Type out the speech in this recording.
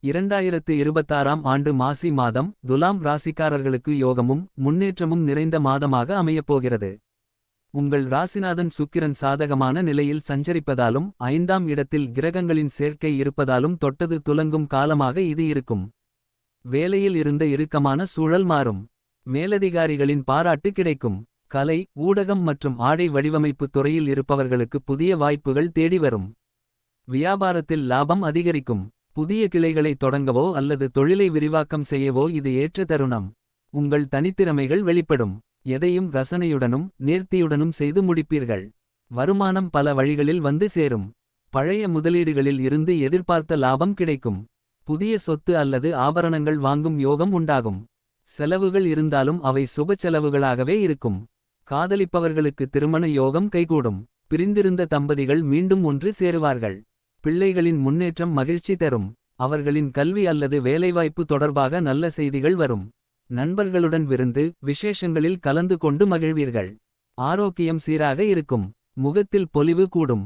2026ஆம் ஆண்டு மாசி மாதம் துலாம் ராசிக்காரர்களுக்கு யோகமும் முன்னேற்றமும் நிறைந்த மாதமாக அமையப்போகிறது. உங்கள் ராசிநாதன் சுக்கிரன் சாதகமான நிலையில் சஞ்சரிப்பதாலும் 5ஆம் இடத்தில் கிரகங்களின் சேர்க்கை இருப்பதாலும் தொட்டது துலங்கும் காலமாக இது இருக்கும். வேலையில் இருந்த இறுக்கமான சூழல் மாறும். மேலதிகாரிகளின் பாராட்டு கிடைக்கும். கலை ஊடகம் மற்றும் ஆடை வடிவமைப்பு துறையில் இருப்பவர்களுக்கு புதிய வாய்ப்புகள் தேடி வரும். வியாபாரத்தில் லாபம் அதிகரிக்கும். புதிய கிளைகளை தொடங்கவோ அல்லது தொழிலை விரிவாக்கம் செய்யவோ இது ஏற்ற தருணம். உங்கள் தனித்திறமைகள் வெளிப்படும். எதையும் ரசனையுடனும் நேர்த்தியுடனும் செய்து முடிப்பீர்கள். வருமானம் பல வழிகளில் வந்து சேரும். பழைய முதலீடுகளில் இருந்து எதிர்பார்த்த லாபம் கிடைக்கும். புதிய சொத்து அல்லது ஆபரணங்கள் வாங்கும் யோகம் உண்டாகும். செலவுகள் இருந்தாலும் அவை சுப செலவுகளாகவே இருக்கும். காதலிப்பவர்களுக்கு திருமண யோகம் கைகூடும். பிரிந்திருந்த தம்பதிகள் மீண்டும் ஒன்று சேருவார்கள். பிள்ளைகளின் முன்னேற்றம் மகிழ்ச்சி தரும். அவர்களின் கல்வி அல்லது வேலைவாய்ப்பு தொடர்பாக நல்ல செய்திகள் வரும். நண்பர்களுடன் விருந்து விசேஷங்களில் கலந்து கொண்டு மகிழ்வீர்கள். ஆரோக்கியம் சீராக இருக்கும். முகத்தில் பொலிவு கூடும்.